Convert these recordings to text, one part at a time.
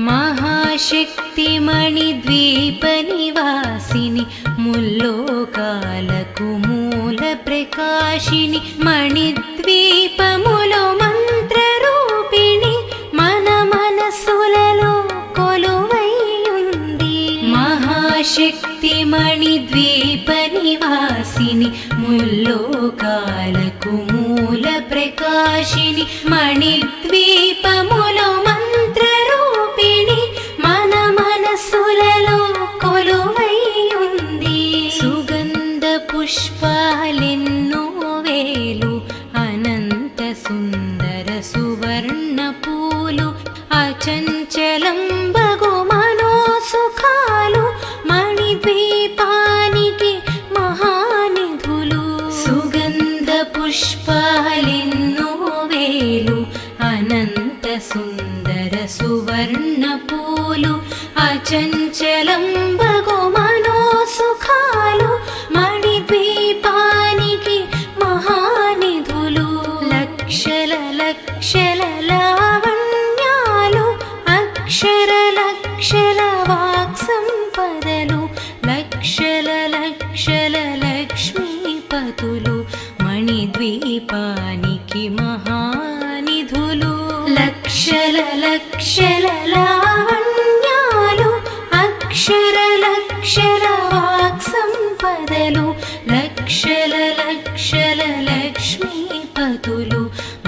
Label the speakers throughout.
Speaker 1: महाशक्तिमणिद्वीपनिवासिनि मुल्लोकाలకు మూల ప్రకాశిని మణిద్వీపములో మంత్రరూపిణి మన మనసులలో కొలువై ఉంది. మహాశక్తిమణిద్వీపనివాసిని ముల్లోకాలకు మూల ప్రకాశిని మణిద్వీపములో మంత్రరూపిణి మన మనసులలో కొలువై ఉంది. సుగంధ పుష్పాలెన్నో వేలు అనంత సుందర సువర్ణ పూలు అచంచలం బగు మనోసుఖాలు మణిద్వీపానికి మహానిధులు. సుగంధ పుష్పాలెన్నో వేలు అనంత సుందర సువర్ణ పూలు అచంచలం బగు మనోసుఖాలు మణిద్వీపానికి మహానిధులు. లక్షల లక్షల లావణ్యాలు అక్షర లక్షల వాక్సంపదలు లక్షల లక్షల లక్ష్మీపతులు మణిద్వీపానికి మహానిధులు. లక్షల లక్షల లావణ్యాలు అక్షర లక్షల వాక్సంపదలు లక్షల లక్షల లక్ష్మీపతులు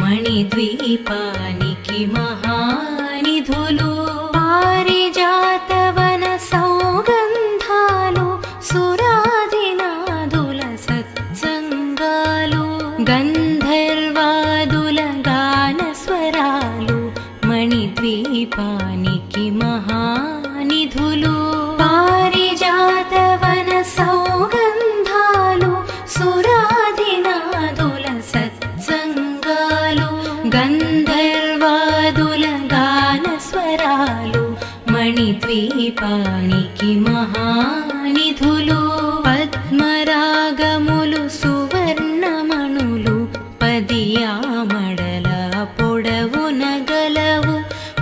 Speaker 1: మణిద్వీపానికి మహానిధులు. పారిజాతవన సౌగంధాలు సురాదినాదుల సత్సంగాలు గంధర్వాదుల గానస్వరాలు మణిద్వీపానికి మహానిధులు. పారిజాతవన సౌగంధాలు సురాదినాదుల సత్సంగాలు గంధర్వాదుల గానస్వరాలు మణిద్వీపానికి మహానిధులు. పద్మరాగములు సువర్ణమణులు పదియామడల పొడవున గలవు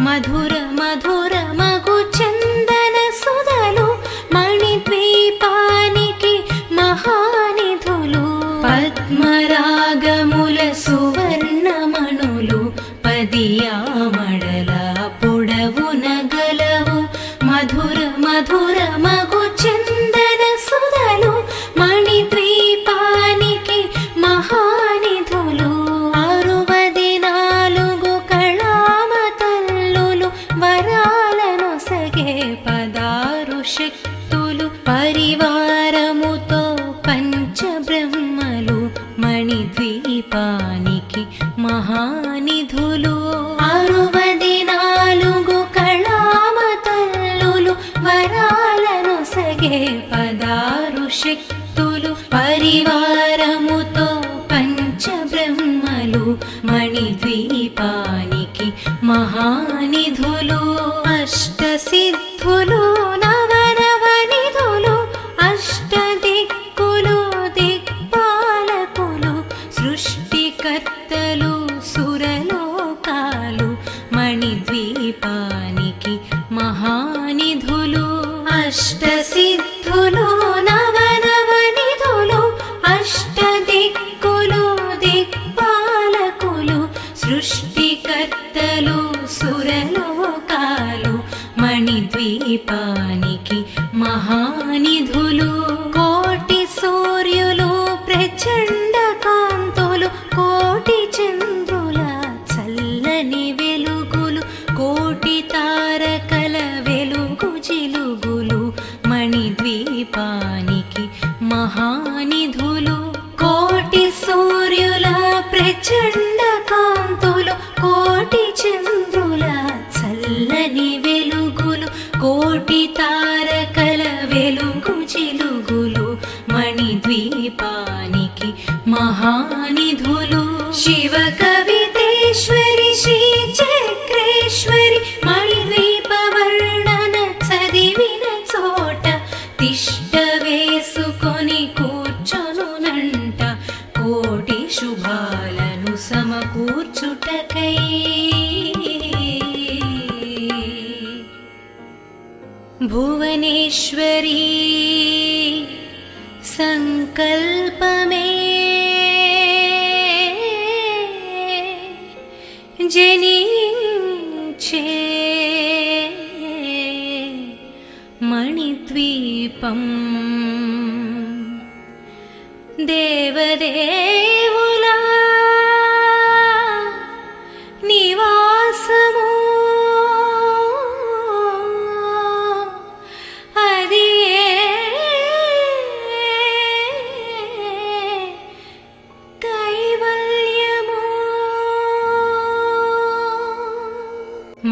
Speaker 1: మధుర మధుర మగు చందన సుధలు మణిద్వీపానికి మహానిధులు. పద్మరాగముల సువర్ణమణులు పదియామడల పొడవున గలవు మధుర మధుర మగు చందన సుధలు మణిద్వీపానికి మహానిధులు. 64 కళామతల్లులు వరాలను సగే 16 శక్తులు పరివారముతో పంచబ్రహ్మలు మణిద్వీపానికి మహానిధులు. 64 కళామతల్లులు వరాలను సగే 16 శక్తులు పరివారముతో పంచబ్రహ్మలు మణిద్వీపానికి మహానిధులు. అష్టసిద్ధులు నవనవనిధులు అష్టదిక్కులు దిక్పాలకులు సృష్టికర్తలు సురలోకాలు మణిద్వీపానికి మహానిధులు. అష్టసిద్ధులు నవనవనిధులు అష్టదిక్కులు దిక్పాలకులు సృష్టికర్తలు సురలోకాలు మణిద్వీపానికి మహానిధులు. కోటి సూర్యులు ప్రచండ కాంతులు కోటి చంద్రుల చల్లని వెలుగులు కోటి తారకల వెలుగు జిలుగులు మణిద్వీపానికి మహానిధులు. కోటి సూర్యుల ప్రచండ కాంతులు కోటి చంద్రుల చల్లని వెలుగులు కోటి తారకల వెలుగు జిలుగులు మణిద్వీపానికి మహానిధులు. శివ కవితేశ్వరి శ్రీ చక్రేశ్వరి మణిద్వీప వర్ణన చదివిన చోట తిష్ట వేసుకొని కూర్చొనునంట కోటి శుభాలను సమకూర్చుటకై. భువనేశ్వరీ సంకల్పమే జనించే మణిద్వీపం దేవదేవులా నివాసము అది కైవల్యము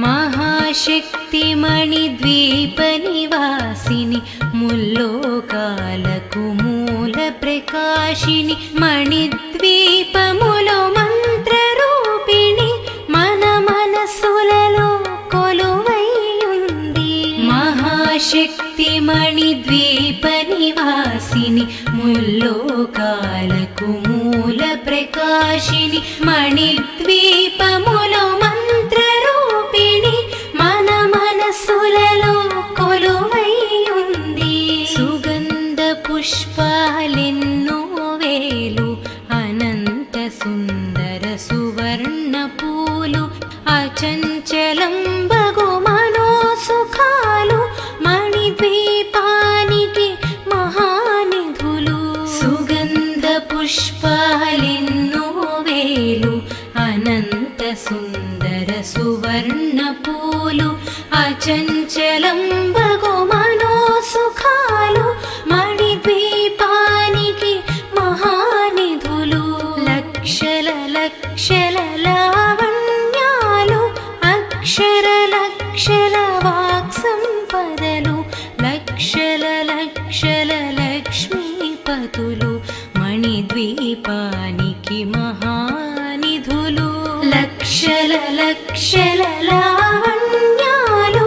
Speaker 1: మహాశక్తి మణిద్వీప నివాసిని ముల్లోకాలకు మూల ప్రకాశిని మణిద్వీపములో మంత్రరూపిణి మన మనసులలో కొలువై ఉంది మహాశక్తి మణిద్వీప నివాసిని ముల్లోకాలకు మూల ప్రకాశిని మణిద్వీపములో మంత్రరూపిణి మన మనసులలో కొలువై ఉంది సుగంధ పుష్పాలెన్నో వేలు అనంత సుందర సువర్ణ పూలు అచంచలం బగు మనోసుఖాలు మణిద్వీపానికి మహానిధులు సుగంధ పుష్పాలెన్నో వేలు అనంత సుందర సువర్ణ పూలు అచంచలం బగు మనోసుఖాలు మణిద్వీపానికి మహానిధులు లక్షల లక్షల లావణ్యాలు అక్షర లక్షల వాక్సంపదలు లక్షల లక్షల లక్ష్మీపతులు మణిద్వీపానికి మహానిధులు లక్షల లక్షల లావణ్యాలు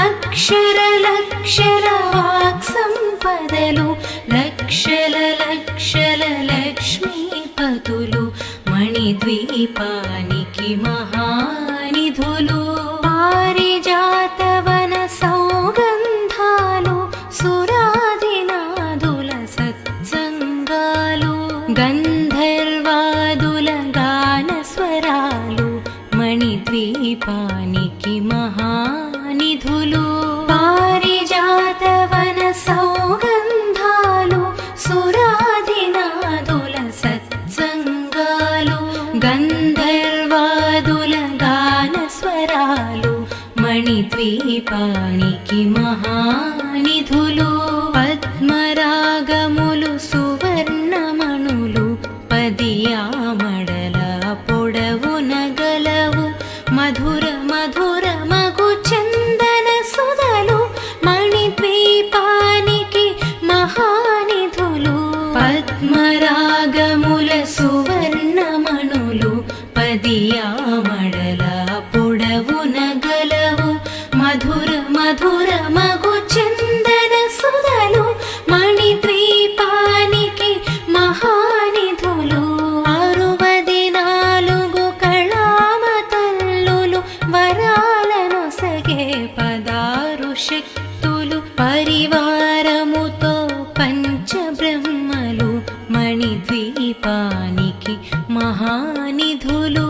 Speaker 1: అక్షర లక్షల వాక్సంపదలు లక్షల లక్షల లక్ష్మీపతులు మణిద్వీపానికి మహానిధులు పారిజాతవన సౌగంధాలు సురాదినాదుల సత్సంగాలు గంధర్వాదుల గానస్వరాలు మణిద్వీపానికి మహానిధులు పారిజాతవన సౌగంధాలు సురాదినాదుల సత్సంగాలు గంధర్వాదుల గానస్వరాలు మణిద్వీపానికి మహానిధులు పద్మరాగములు సువర్ణమణులు పదియామడల పొడవున గలవు మధుర మధుర మగు చందన సుధలు మణిద్వీపానికి మహానిధులు పద్మరాగముల సువర్ణమణులు పదియామడల పొడవున గలవు మధుర మధుర మగు చందన సుధలు మణిద్వీపానికి మహానిధులు 64 కళామతల్లులు వరాలను సగే 16 శక్తులు పరివారముతో పంచబ్రహ్మలు మణిద్వీపానికి మహానిధులు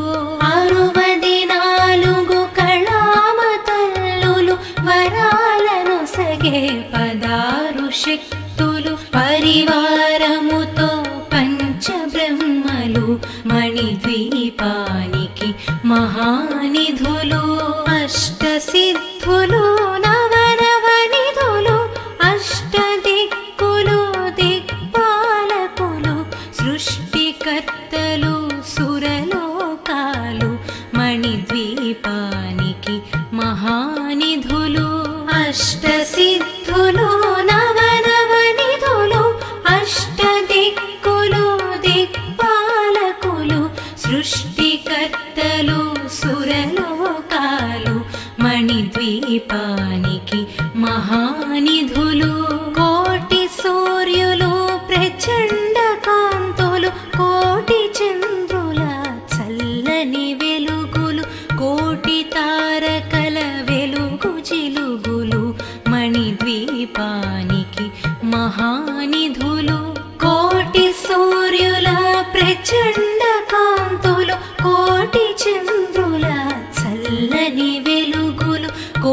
Speaker 1: 64 కళామతల్లులు వరాలను సగే 16 శక్తులు పరివారముతో పంచబ్రహ్మలు మణిద్వీపానికి మహానిధులు అష్టసిద్ధులు నవనవనిధులు అష్టదిక్కులు దిక్పాలకులు సృష్టికర్తలు సురలోకాలు మణిద్వీపానికి మహానిధులు అష్టసిద్ధులు నవనవనిధులు అష్టదిక్కులు దిక్పాలకులు సృష్టికర్తలు సురలోకాలు మణిద్వీపానికి మహానిధులు కోటి సూర్యులు ప్రచండ కాంతులు కోటి చంద్రుల చల్లని వెలుగులు కోటి తారకల వెలుగు చిలుగులు మణి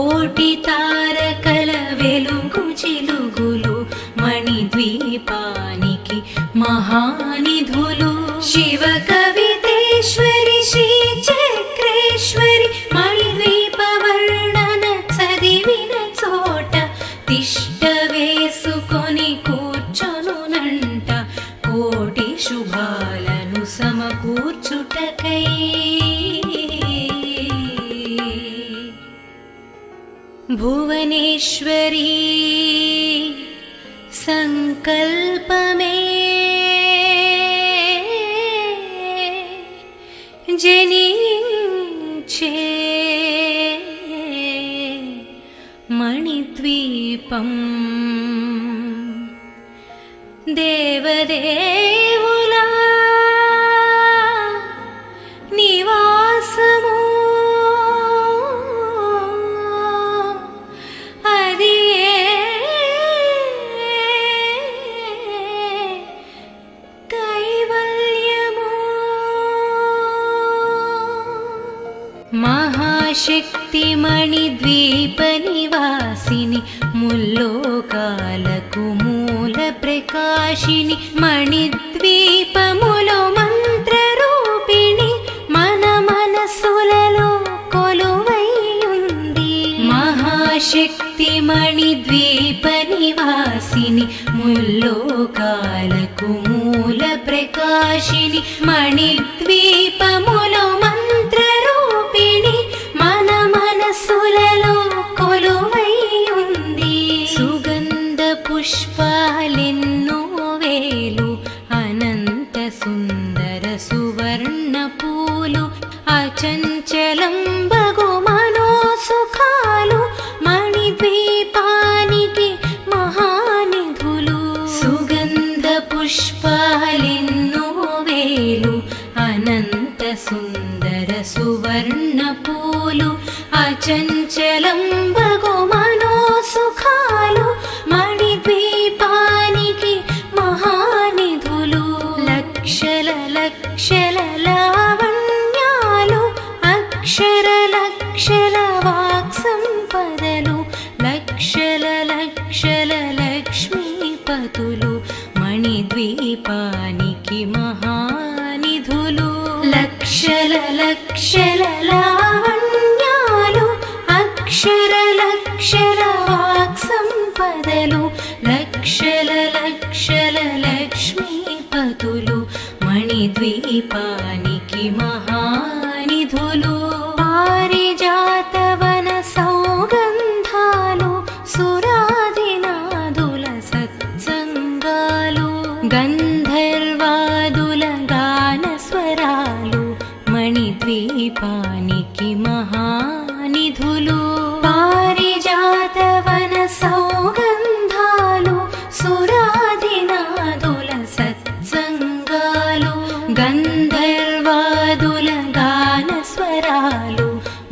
Speaker 1: కోటి తారకల వెలుగు చిలుగులు మణిద్వీపానికి మహానిధులు. శివ కవితేశ్వరి శ్రీ చక్రేశ్వరి మణిద్వీప వర్ణన చదివిన చోట తిష్ట వేసుకొని కూర్చొనునంట కోటి శుభాలను సమకూర్చుటకై. భువనేశ్వరీ సంకల్పమే జనించే మణిద్వీపం దేవదేవుల నివాసము. అది కైవల్యము. మహాశక్తి మణిద్వీప నివాసిని ముల్లోకాలకు మూల ప్రకాశిని మణిద్వీపములో మంత్రరూపిణి మన మనసులలో కొలువైయుంది. మహాశక్తి మణిద్వీప నివాసిని ముల్లోకాలకు మూల ప్రకాశిని మణిద్వీపములో మంత్రరూపిణి మన మనసులలో కొలువైయుంది. సుగంధ పుష్పాలెన్నో వేలు అనంత సుందర సువర్ణ పూలు అచంచలం బగు మనోసుఖాలు మణిద్వీపానికి మహానిధులు. సుగంధ పుష్పాలెన్నో వేలు అనంత సుందర సువర్ణ పూలు అచంచలం బగు మనోసుఖాలు మణిద్వీపానికి మహానిధులు. లక్షల లక్షల లావణ్యాలు అక్షర లక్షల వాక్సంపదలు లక్షల లక్షల లక్ష్మీపతులు మణిద్వీపానికి మహానిధులు. లక్షల లక్షల లావణ్యాలు అక్షర లక్షల వాక్సంపదలు లక్షల లక్షల లక్ష్మీపతులు మణిద్వీపానికి మహానిధులు. పారిజాతవన సౌగంధాలు సురాధినాదుల సత్సంగాలు గంధర్వాదుల గాన స్వరాలు మణిద్వీపానికి మహానిధులు. పారిజాతవన సౌగంధాలు సురాధినాదుల సత్సంగాలు గంధర్వాదుల గాన స్వరాలు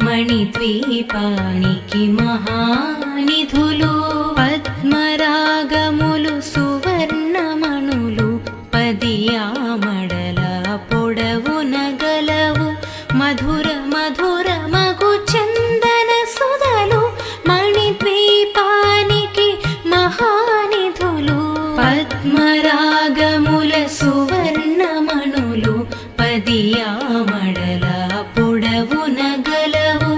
Speaker 1: మణిద్వీపానికి మహానిధులు. పద్మరాగములు సువర్ణమణులు పదియామడల పొడవున గలవు మధుర మధుర మగు చందన సుధలు మణిద్వీపానికి మహానిధులు. పద్మరాగముల సువర్ణమణులు పదియామడల పొడవున గలవు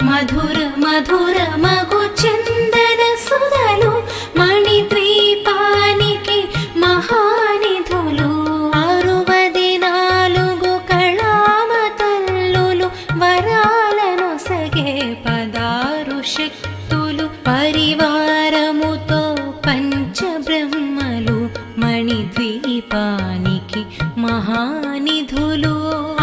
Speaker 1: మధుర మధుర మగు చందన సుధలు మణిద్వీపానికి మహానిధులు. 64 కళామతల్లులు వరాలను సగే 16 శక్తులు పరివారముతో పంచబ్రహ్మలు మణిద్వీపానికి మహానిధులు.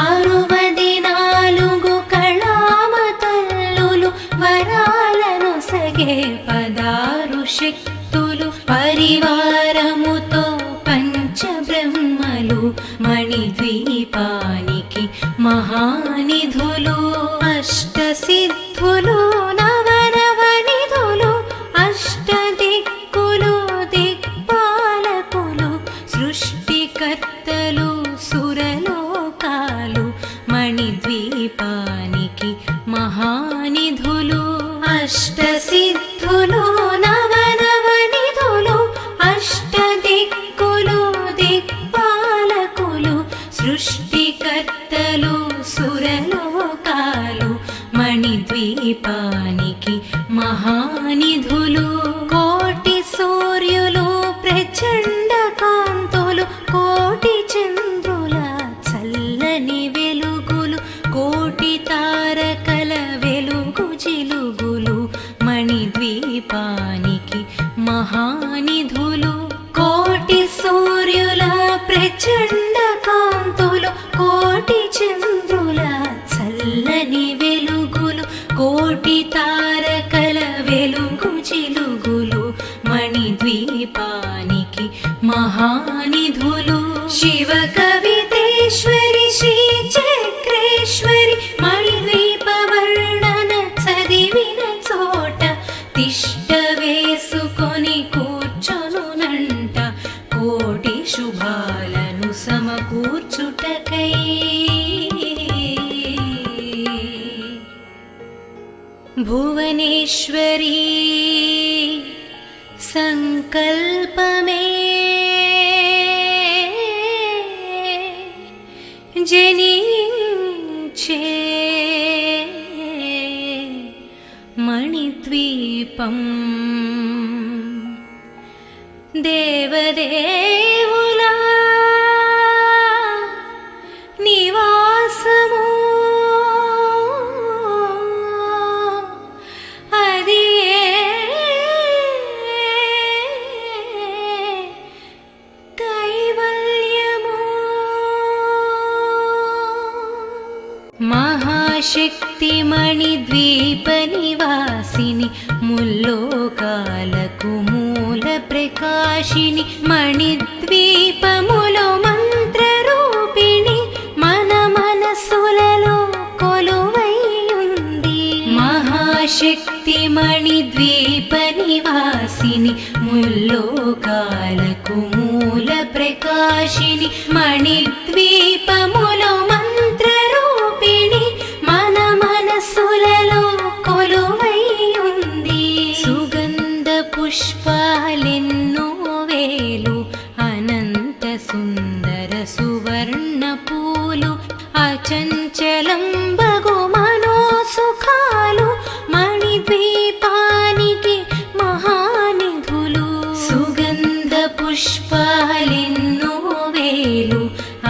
Speaker 1: 64 కళామతల్లులు వరాలను సగే 16 శక్తులు పరివారముతో పంచబ్రహ్మలు మణిద్వీపానికి మహానిధులు. అష్టసిద్ధులు నవనవనిధులు అష్టదిక్కులు దిక్పాలకులు సృష్టికర్తలు సురలోకాలు మణిద్వీపానికి మహానిధులు. అష్ట సిద్ధులు నవనవనిధులు అష్టదిక్కులు దిక్పాలకులు సృష్టికర్తలు సురలోకాలు మణిద్వీపానికి మహానిధులు కోటి సూర్యులు ప్రచండ కాంతులు కోటి చంద్రుల చల్లని వెలుగులు కోటి తారకల వెలుగు జిలుగులు మణిద్వీపానికి మహానిధులు కోటి సూర్యుల ప్రచండ కాంతులు కోటి చంద్రుల చల్లని వెలుగులు కోటి తారకల వెలుగు జిలుగులు మణిద్వీపానికి మహానిధులు శివ కవితేశ్వరి శ్రీ చక్రేశ్వరి మణిద్వీప వర్ణన చదివిన చోట తిష్ట వేసుకొని కూర్చొనునంట కోటి శుభాలను సమకూర్చుటకై భువనేశ్వరీ సంకల్పమే జనించే మణిద్వీపం దేవదేవుల నివాసము అది కైవల్యము మహాశక్తి మణిద్వీప నివాసిని ముల్లోకాలకు మూల ప్రకాశిని మణిద్వీపములో మంత్రరూపిణి మన మనసులలో కొలువై ఉంది మహాశక్తి మణిద్వీప నివాసిని ముల్లోకాలకు మూల ప్రకాశిని మణిద్వీపములో మంత్రరూపిణి మన మనసులలో కొలువై ఉంది సుగంధ పుష్పాలెన్నో వేలు అనంత సుందర సువర్ణ పూలు అచంచలం బగు మనోసుఖాలు మణిద్వీపానికి మహానిధులు సుగంధ పుష్పాలెన్నో వేలు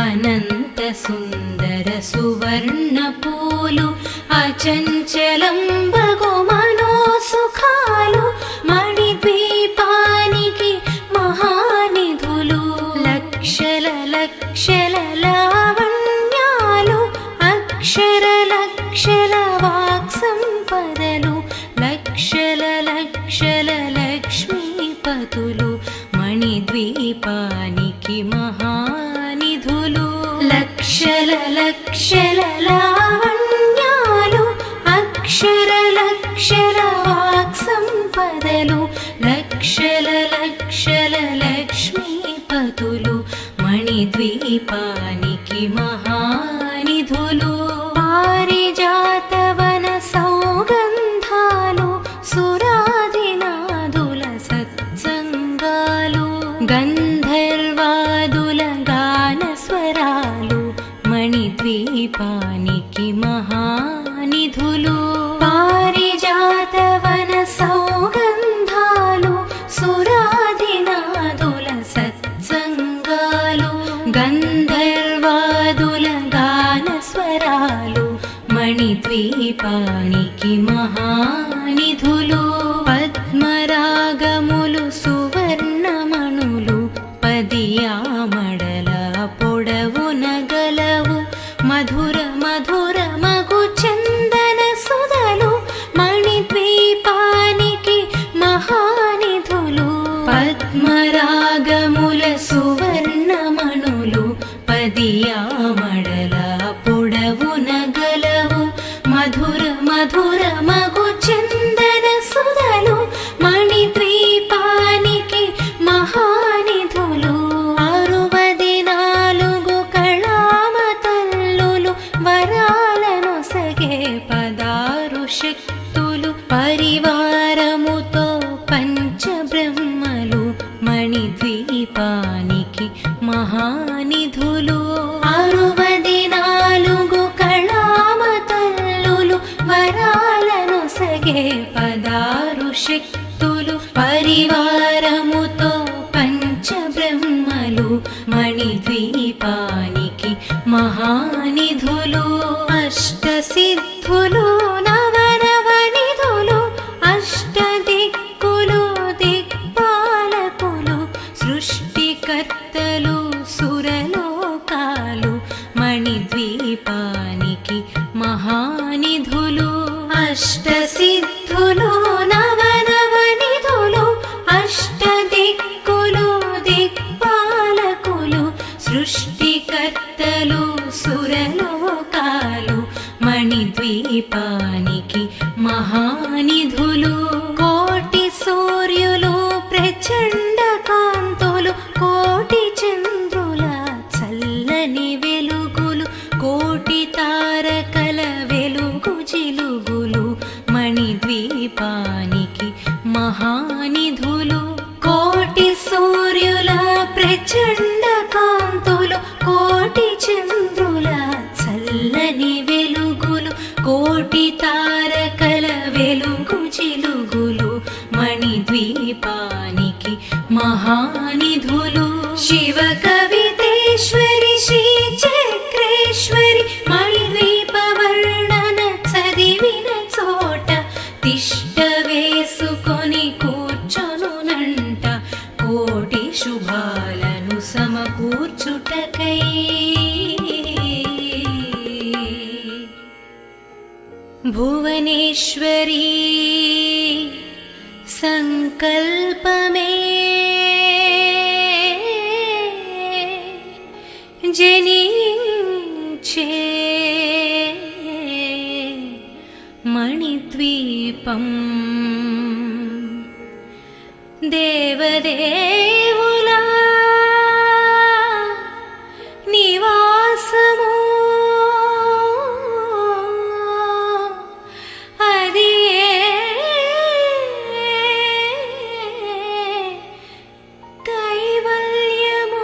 Speaker 1: అనంత సుందర సువర్ణ పూలు అచంచలం బగు మనోసుఖాలు మణిద్వీపానికి మహానిధులు లక్షల లక్షల లావణ్యాలు అక్షర లక్షల వాక్ సంపదలు లక్షల లక్షల లక్ష్మీపతులు మణిద్వీపానికి మహానిధులు లక్షల లక్షల లావణ్యాలు అక్షర లక్షల వాక్ సంపదలు లక్షల లక్షల లక్ష్మీపతులు మణిద్వీపానికి మహానిధులు పారిజాతవన సౌగంధాలు సురాదినాదుల సత్సంగాలు గంధర్వాదుల గాన స్వరాలు మణిద్వీపానికి మహానిధులు పారిజాతవన సౌగంధాలు సురాదినాదుల సత్సంగాలు గంధర్వాదుల శక్తులు పరివారముతో పంచబ్రహ్మలు మణిద్వీపానికి మహానిధులు అష్టసిద్ధులు నవనవనిధులు అష్టదిక్కులు దిక్పాలకులు సృష్టికర్తలు సురలోకాలు మణిద్వీపానికి మహానిధులు అష్టసిద్ధులు నవనవనిధులు అష్టదిక్కులు దిక్పాలకులు సృష్టికర్తలు సురలోకాలు మణిద్వీపానికి మహానిధులు కోటి సూర్యులు ప్రచండ కాంతులు కోటి చంద్రుల చల్లని వెలుగులు కోటి తారకల వెలుగు జిలుగులు మణిద్వీపానికి మహానిధులు కోటి సూర్యుల ప్రచండ కాంతులు కోటి చంద్రుల చల్లని వెలుగులు కోటి తారకల వెలుగు జిలుగులు మణిద్వీపానికి మహానిధులు శివ కవితేశ్వరి శ్రీ చక్రేశ్వరి మణిద్వీప వర్ణన చదివిన చోట తిష్ట వేసుకొని కూర్చొనునంట కోటి శుభాలను సమకూర్చుటకై భువనేశ్వరీ సంకల్పమే జనించే మణిద్వీపం దేవదేవుల నివాసము అది కైవల్యము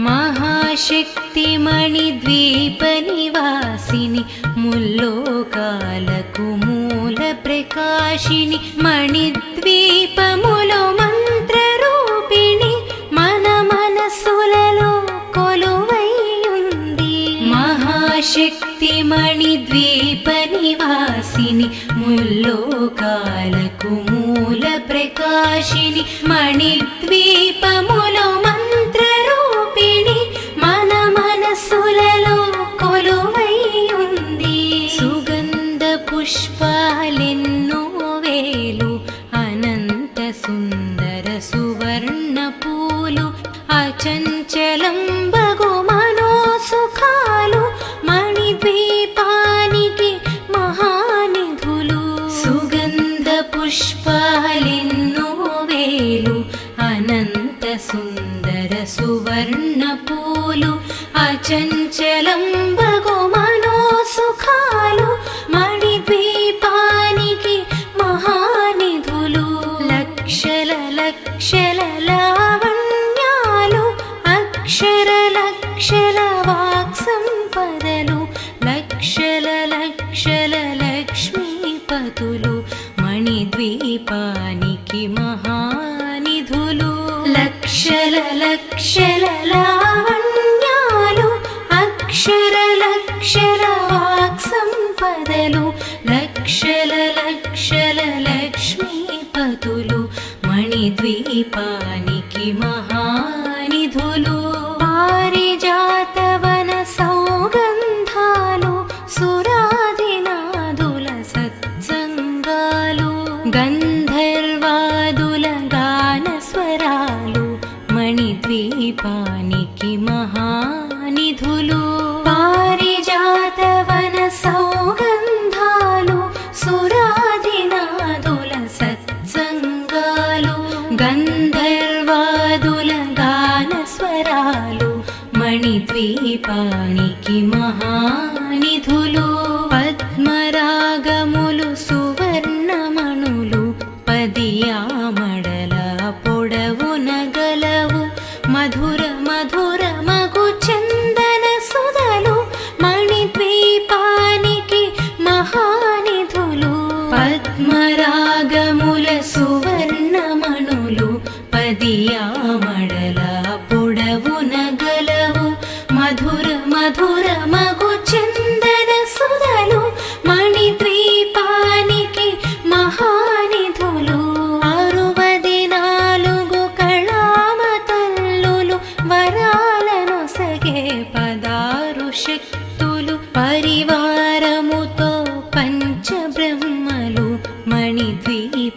Speaker 1: మహాశక్తి మణిద్వీప నివాసిని ముల్లోకాలకు మూల ప్రకాశిని మణిద్వీపములో మంత్రరూపిణి మన మనసులలో కొలువై ఉంది మహాశక్తి మణిద్వీప నివాసిని ముల్లోకాలకు మూల ప్రకాశిని మణిద్వీపములో మంత్రరూపిణి మన మనసులలో కొలువై ఉంది సుగంధ పుష్పాలెన్నో వేలు అనంత సుందర సువర్ణ పూలు అచంచలం బగు మనోసుఖాలు మణిద్వీపానికి మహానిధులు సుగంధ పుష్పాలెన్నో వేలు అనంత సుందర సువర్ణ పూలు అచంచలం బగు మనోసుఖాలు మణిద్వీపానికి మహానిధులు లక్షల లక్షల లావణ్యాలు అక్షర లక్షల వాక్ సంపదలు లక్షల లక్షల లక్ష్మీపతులు మణిద్వీపానికి మహానిధులు లక్షల లక్షల లావణ్యాలు అక్షర లక్షల వాక్ సంపదలు లక్షల లక్షల లక్ష్మీపతులు మణిద్వీపానికి మహానిధులు పారిజాతవన సౌగంధాలు సురాదినాదుల సత్సంగాలు గంధర్వాదుల గాన స్వరాలు మణిద్వీపానికి మహానిధులు పారిజాతవన సౌగంధాలు సురాదినాదుల సత్సంగాలు గంధర్వాదుల గాన స్వరాలు మణిద్వీపానికి మహానిధులు పద్మరాగములు సువర్ణమణులు పదియామడల పొడవున గలవు మధుర మధుర మగు చందన సుధలు మణిద్వీపానికి మహానిధులు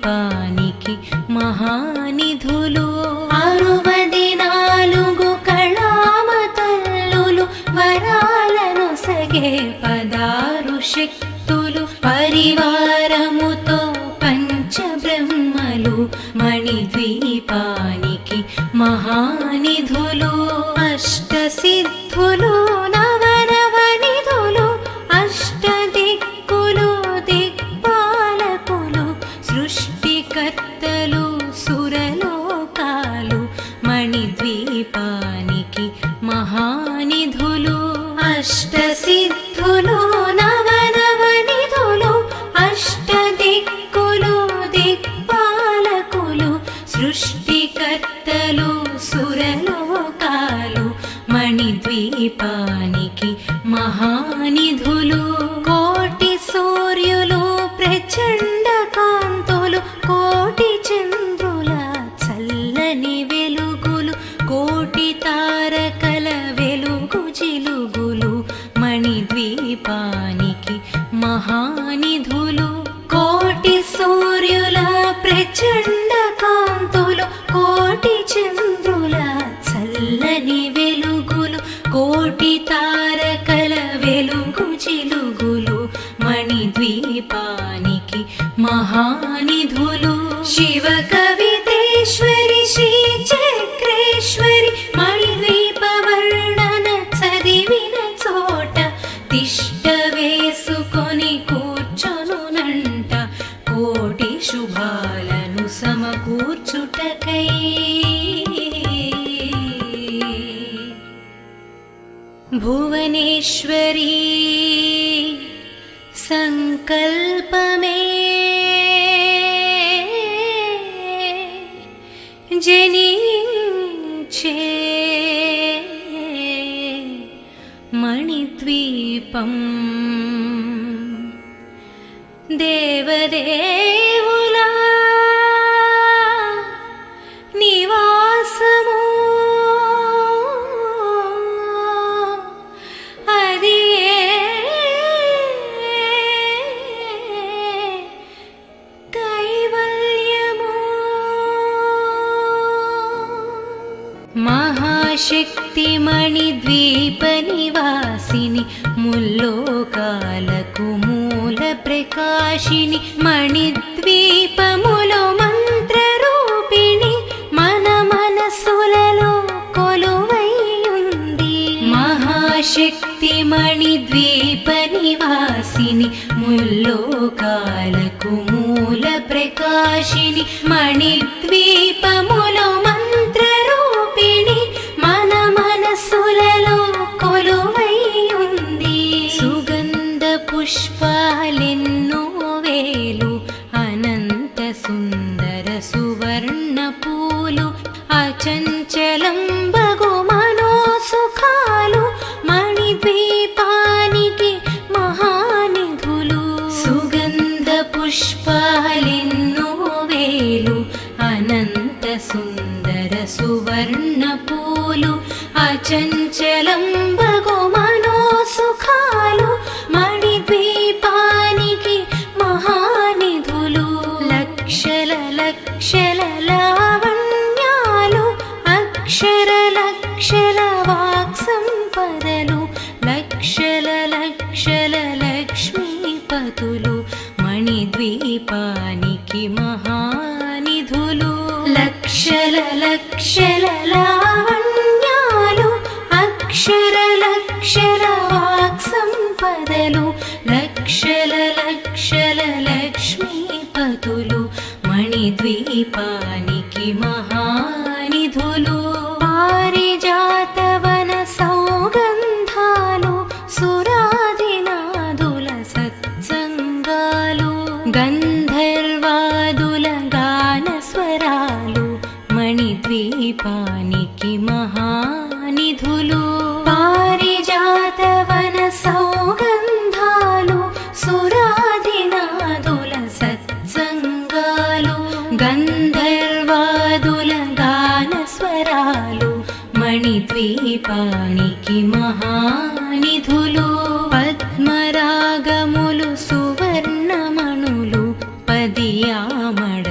Speaker 1: ద్వీపానికి మహానిధులు 64 కళామతల్లులు వరాలను సగే 16 శక్తులు పరివారముతో పంచబ్రహ్మలు మణిద్వీపానికి మహానిధులు అష్టసిద్ధులు నవనవనిధులు అష్టదిక్కులు దిక్పాలకులు సృష్టికర్తలు సురలోకాలు మణిద్వీపానికి మహానిధులు అష్టసిద్ధులు నవనవనిధులు అష్టదిక్కులు దిక్పాలకులు సృష్టికర్తలు సురలోకాలు మణిద్వీపానికి మహానిధులు కోటి సూర్యులు ప్రచండ కాంతులు కోటి చంద్రుల చల్లని వెలుగులు కోటి తారకల వెలుగు జిలుగులు మణిద్వీపానికి మహానిధులు కోటి సూర్యుల ప్రచండ కాంతులు కోటి చంద్రుల చల్లని వెలుగులు కోటి తారకల వెలుగు జిలుగులు మణిద్వీపానికి మహానిధులు శివ కవితేశ్వరి శ్రీ చక్రేశ్వరి మణిద్వీప వర్ణన చదివిన చోట తిష్ట వేసుకొని కూర్చొనునంట కోటి శుభాలను సమకూర్చుటకై భువనేశ్వరీ సంకల్పమే జనించే మణిద్వీపం దేవదేవుల నివాసము అది కైవల్యము మహాశక్తి మణిద్వీప నివాసిని ముల్లోకాలకు మూల ప్రకాశిని మణిద్వీపములో మంత్రరూపిణి మన మనసులలో కొలువై ఉంది మహాశక్తి మణిద్వీప నివాసిని ముల్లోకాలకు మూల ప్రకాశిని మణిద్వీపములో మంత్రరూపిణి మన మనసులలో కొలువై ఉంది సుగంధ పుష్పాలెన్నో వేలు అనంత సుందర సువర్ణ పూలు అచంచలం బగు మనోసుఖాలు మణిద్వీపానికి మహానిధులు సుగంధ పుష్పాలెన్నో వేలు అనంత సుందర సువర్ణ పూలు అచంచలం బగు మనోసుఖాలు మణిద్వీపానికి మహానిధులు లక్షల లక్షల లావణ్యాలు అక్షర లక్షల వాక్సంపదలు లక్షల లక్షల లక్ష్మీపతులు మణిద్వీపానికి మహానిధులు లక్షల లక్షల లావణ్యాలు అక్షర లక్షల వాక్సంపదలు లక్షల లక్షల లక్ష్మీపతులు మణిద్వీపానికి మహానిధులు పారిజాతవన సౌగంధాలు సురాదినాదుల సత్సంగాలు గంధర్వాదుల గానస్వరాలు మణిద్వీపానికి మహానిధులు పారిజాతవన సౌగంధాలు సురాదినాదుల సత్సంగాలు గంధర్వాదుల గానస్వరాలు మణిద్వీపానికి మహానిధులు పద్మరాగములు సువర్ణమణులు పదియామడ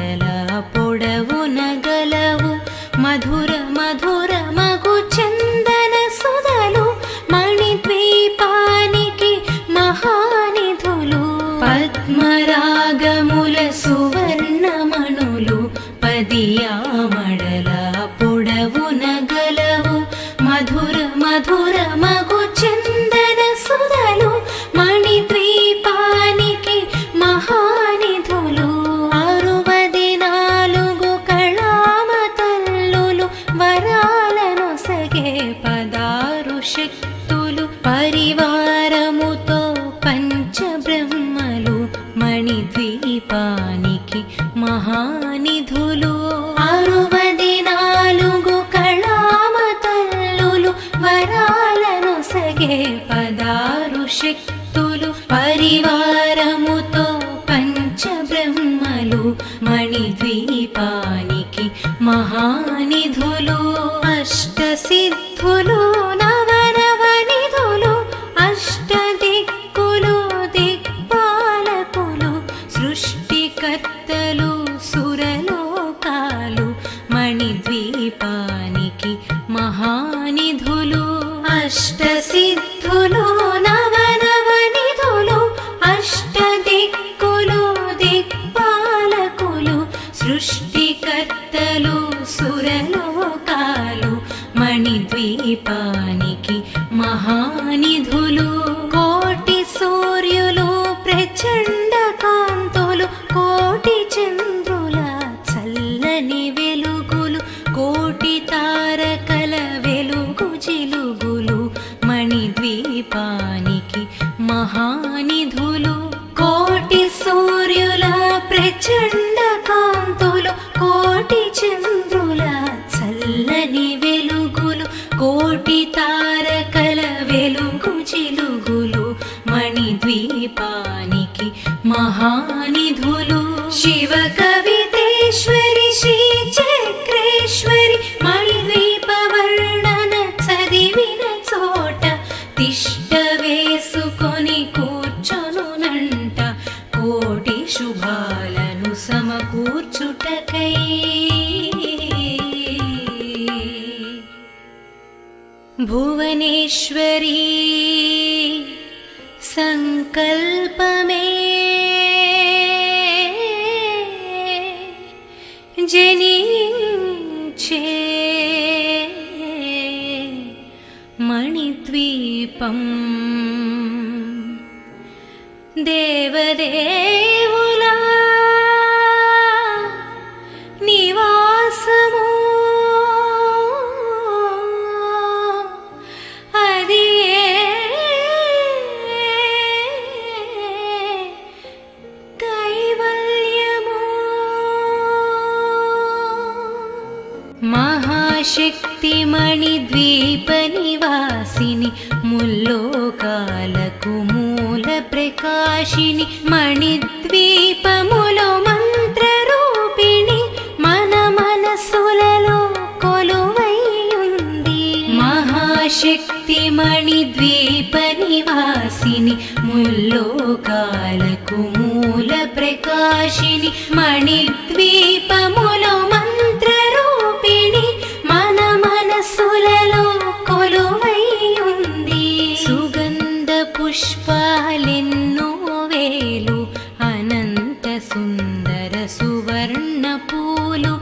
Speaker 1: భాగముల సువర్ణమణులు పదియామడల పొడవున గలవు మధుర మధుర మగు చందన సుధలు మణిద్వీపానికి మహానిధులు 64 కళామ తల్లులు వరాలనొసగే 16 శక్తులు పరివారముతో పంచబ్రహ్మలు మణిద్వీపానికి మహానిధులు 64 కళామ తల్లులు వరాలనొసగే 16 శక్తులు పరివారముతో పంచబ్రహ్మలు మణిద్వీపానికి మహానిధులు అష్టసిద్ధులు నవనవనిధులు అష్టదిక్కులు దిక్పాలకులు సృష్టికర్తలు సురలోకాలు మణిద్వీపానికి మహానిధులు అష్టసిద్ధులు నవనవనిధులు అష్టదిక్కులు దిక్పాలకులు సృష్టికర్తలు సురలోకాలు మణిద్వీపానికి మహానిధులు కోటి సూర్యులు ప్రచండ కాంతులు కోటి చంద్రుల చల్లని వెలుగులు కోటి తారకల వెలుగు జిలుగులు మణిద్వీపానికి మహానిధులు కోటి సూర్యుల ప్రచండ కాంతులు కోటి చంద్రుల చల్లని వెలుగులు కోటి తారకల వెలుగు జిలుగులు మణిద్వీపానికి మహానిధులు శివ కవితేశ్వరి శ్రీ చక్రేశ్వరి మణిద్వీప వర్ణన చదివిన చోట తిష్ట వేసుకొని కూర్చొనునంట కోటి శుభాలను సమకూర్చుటకై భువనేశ్వరీ సంకల్పమే జనించే మణిద్వీపం దేవదేవుల నివాసము అది కైవల్యము మహాశక్తి మణిద్వీప నివాసిని ముల్లోకాలకు మూల ప్రకాశిని మణిద్వీపములో మంత్రరూపిణి మన మనసులలో కొలువైయుంది మహాశక్తి మణిద్వీప నివాసిని ముల్లోకాలకు మూల ప్రకాశిని మణిద్వీపములో మంత్రరూపిణి మన మనసులలో కొలువైయుంది సుగంధ పుష్పాలెన్నో వేలు అనంత సుందర సువర్ణ పూలు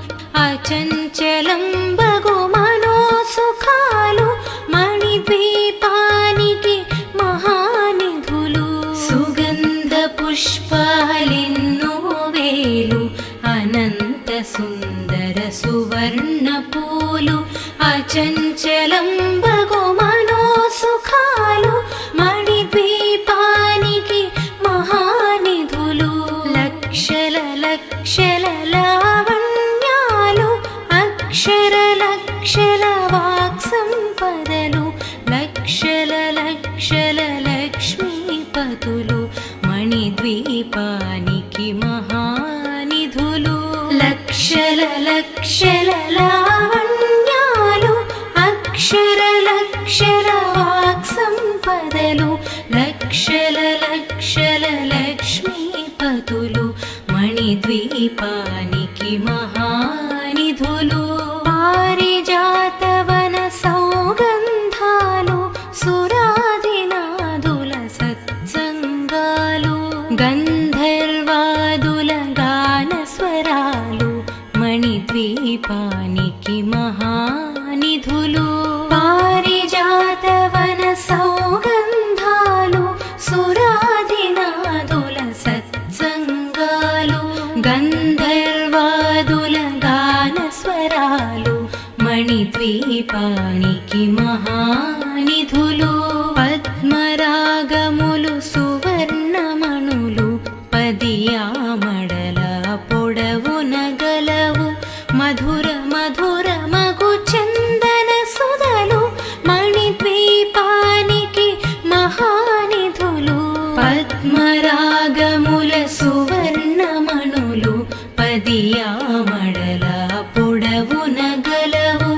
Speaker 1: అచంచలం బగు మనోసుఖాలు మణిద్వీపానికి మహానిధులు సుగంధ పుష్పాలెన్నో వేలు అనంత సుందర సువర్ణ పూలు అచంచలం బగు మనోసుఖాలు మణిద్వీపానికి మహానిధులు లక్షల లక్షల లావణ్యాలు అక్షర లక్షల వాక్సంపదలు లక్షల లక్షల లక్ష్మీపతులు మణిద్వీపానికి మహానిధులు లక్షల లక్షల లావణ్యాలు అక్షర లక్షల వాక్సంపదలు లక్షల లక్షల లక్ష్మీపతులు మణిద్వీపానికి మహానిధులు పారిజాతవన సౌగంధాలు సురాధినాదుల సత్సంగాలు గంధర్వాది మణిద్వీపానికి మహానిధులు పారిజాతవన సౌగంధాలు సురాధినాదుల సత్సంగాలు గంధర్వాదుల గాన స్వరాలు మణిద్వీపానికి మహానిధులు పద్మరాగములు సువర్ణమణులు పదియామడల పొడవున గలవు మధుర మధుర మగు చందన సుధలు మణిద్వీపానికి మహానిధులు పద్మరాగముల సువర్ణమణులు పదియామడల పొడవున గలవు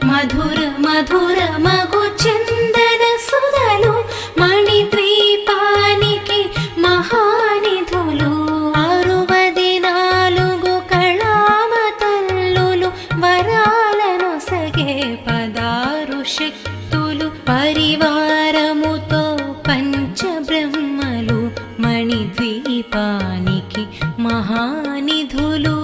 Speaker 1: మధుర మధుర మగు చందన సుధలు మణిద్వీపానికి మహానిధులు 64 కళామతల్లులు వరాలను సగే 16 శక్తులు పరివారముతో పంచబ్రహ్మలు మణిద్వీపానికి మహానిధులు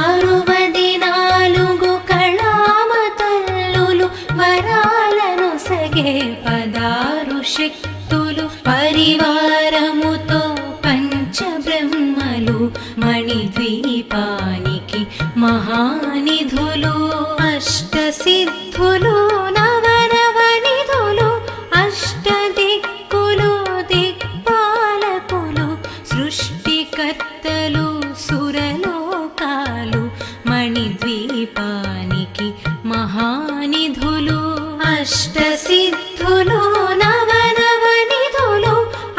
Speaker 1: 64 కళామతల్లులు వరాలను సగే 16 శక్తులు పరివారముతో పంచబ్రహ్మలు మణిద్వీపానికి మహానిధులు అష్టసిద్ధులు నవనవనిధులు అష్టదిక్కులు దిక్పాలకులు సృష్టికర్తలు సురలోకాలు మణిద్వీపానికి మహానిధులు అష్టసిద్ధులు నవనవనిధులు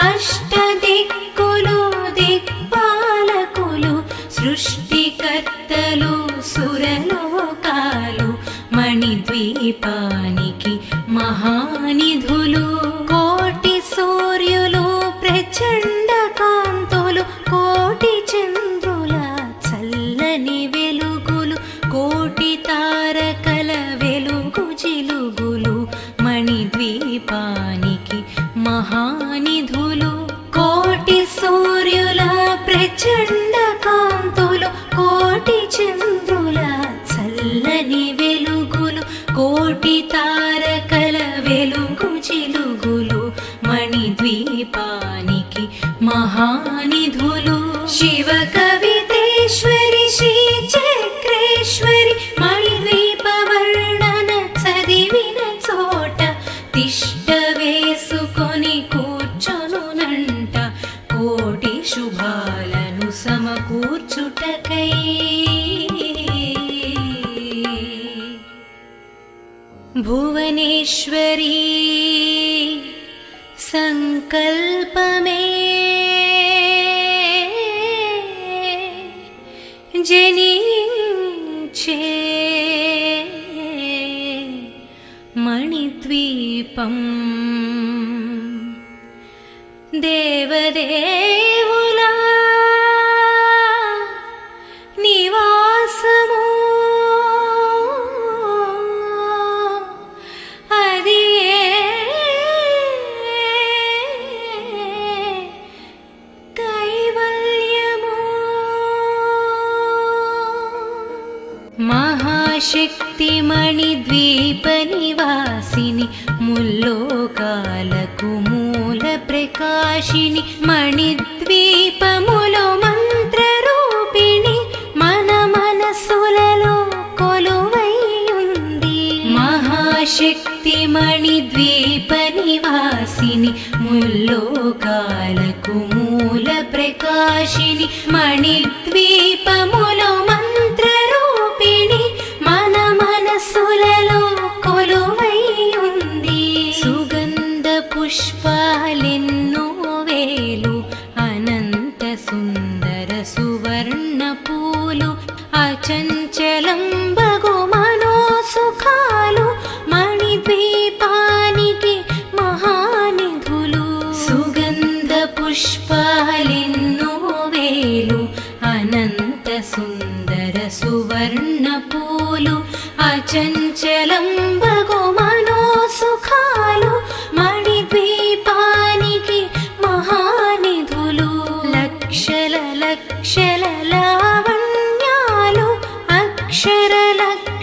Speaker 1: అష్టదిక్కులు దిక్పాలకులు సృష్టికర్తలు సురలోకాలు మణిద్వీపానికి మహానిధులు కోటి సూర్యులు ప్రచండ కాంతులు కోటి చంద్రుల చల్లని వెలుగులు కోటి తారకల వెలుగు జిలుగులు మణిద్వీపానికి మహానిధులు కోటి సూర్యుల ప్రచండ కాంతులు కోటి చంద్రుల చల్లని వెలుగులు కోటి తారకల వెలుగు జిలుగులు మణిద్వీపానికి మహానిధులు శివ కవితేశ్వరి శ్రీ చక్రేశ్వరి మణిద్వీప వర్ణన చదివిన చోట తిష్ట వేసుకొని కూర్చొనునంట కోటి శుభాలను సమకూర్చుటకై భువనేశ్వరీ సంకల్పమే జనించే మణిద్వీపం దేవదేవుల నివాసము అది కైవల్యము మహాశక్తి మణిద్వీప నివాసిని ముల్లోకాలకు మూల ప్రకాశిని మణిద్వీపములో మంత్రరూపిణి మన మనసులలో కొలువైయుంది మహాశక్తి మణిద్వీప నివాసిని ముల్లోకాలకు మూల ప్రకాశిని మణిద్వీపములో మంత్రరూపిణి మన మనసులలో కొలువైయుంది సుగంధ పుష్పాలెన్నో వేలు అనంత సుందర సువర్ణ పూలు అచంచలం బగు మనోసుఖాలు మణిద్వీపానికి మహానిధులు సుగంధ పుష్పాలెన్నో వేలు అనంత సుందర సువర్ణ పూలు అచంచలం బగు మనోసుఖాలు మణిద్వీపానికి మహానిధులు లక్షల లక్షల లావణ్యాలు అక్షర లక్ష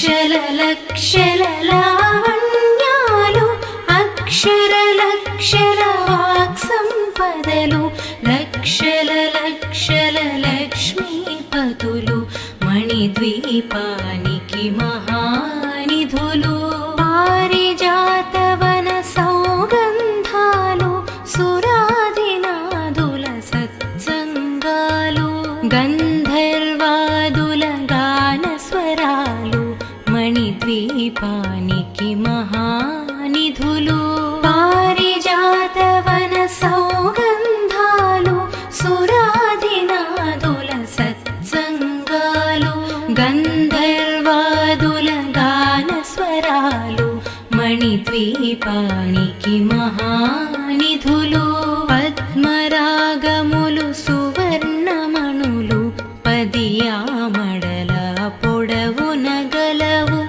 Speaker 1: లక్షల లక్షల లావణ్యాలు అక్షర లక్షల వాక్ సంపదలు లక్షల లక్షల లక్ష్మీపతులు మణిద్వీపానికి మహానిధులు పారిజాతవన సౌగంధాలు సురాదినాదుల సత్సంగాలు గంధర్వాదుల గాన స్వరాలు మణిద్వీపానికి మహానిధులు పారిజాతవన సౌగంధాలు సురాదినాదుల సత్సంగాలు గంధర్వాదుల గాన స్వరాలు మణిద్వీపానికి మహానిధులు పద్మరాగములు సువర్ణమణులు పదియామడల పొడవున గలవు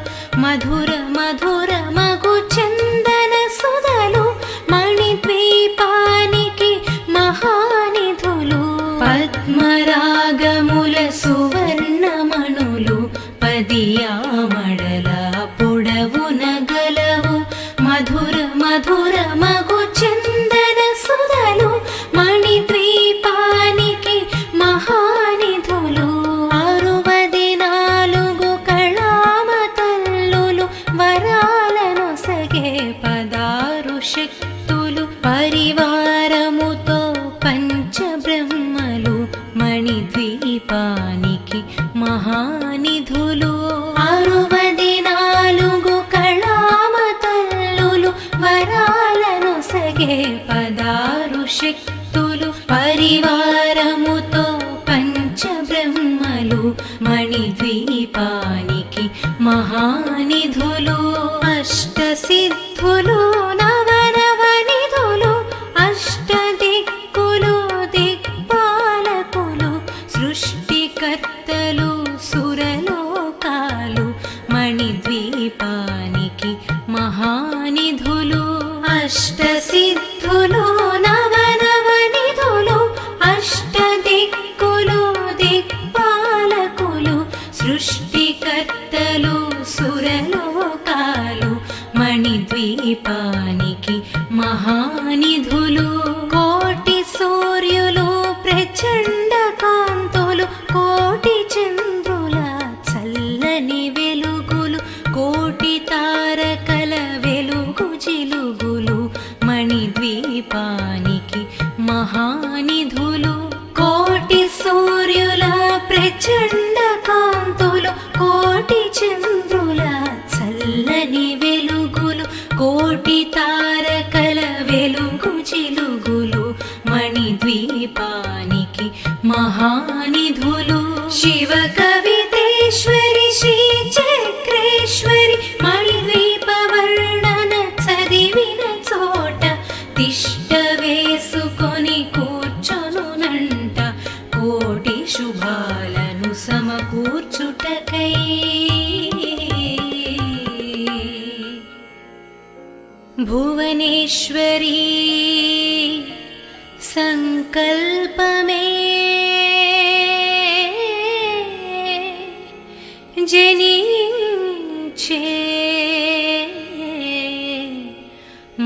Speaker 1: మధుర మధుర మగు చందన సుధలు మణిద్వీపానికి మహానిధులు పద్మరాగముల సువర్ణమణులు పదియామడల పొడవున గలవు మధుర మధుర మగు చందన సుధలు మణిద్వీపానికి మహానిధులు 64 కళామతల్లులు వరాలను సగే 16 శక్తులు పరివారముతో పంచబ్రహ్మలు మణిద్వీపానికి మహానిధులు 64 కళామతల్లులు వరాలను సగే 16 శక్తులు పరివారముతో పంచబ్రహ్మలు మణిద్వీపానికి మహానిధులు అష్టసిద్ధులు నవనవనిధులు అష్టదిక్కులు దిక్పాలకులు సృష్టికర్తలు సురలోకాలు మణిద్వీపానికి మహానిధులు అష్టసిద్ధులు నవనవనిధులు అష్టదిక్కులు దిక్పాలకులు సృష్టికర్తలు సురలోకాలు మణిద్వీపానికి మహానిధులు కోటి సూర్యులు ప్రచండ కాంతులు కోటి చంద్రుల చల్లని వెలుగులు కోటి తారకల వెలుగు జిలుగులు మణిద్వీపానికి మహానిధులు కోటి సూర్యుల ప్రచండ కాంతులు కోటి చంద్రుల చల్లని వెలుగులు కోటి తారకల వెలుగు జిలుగులు మణిద్వీపానికి మహానిధులు శివ కవితేశ్వరి శ్రీ చక్రేశ్వరి మణిద్వీప వర్ణన చదివిన చోట తిష్ట వేసుకొని కూర్చొనునంట కోటి శుభాలను సమకూర్చుటకై భువనేశ్వరీ సంకల్పమే జనించే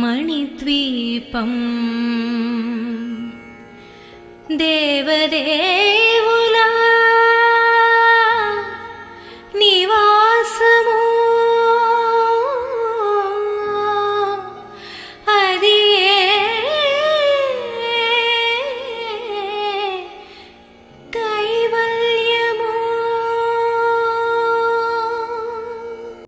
Speaker 1: మణిద్వీపం దేవదే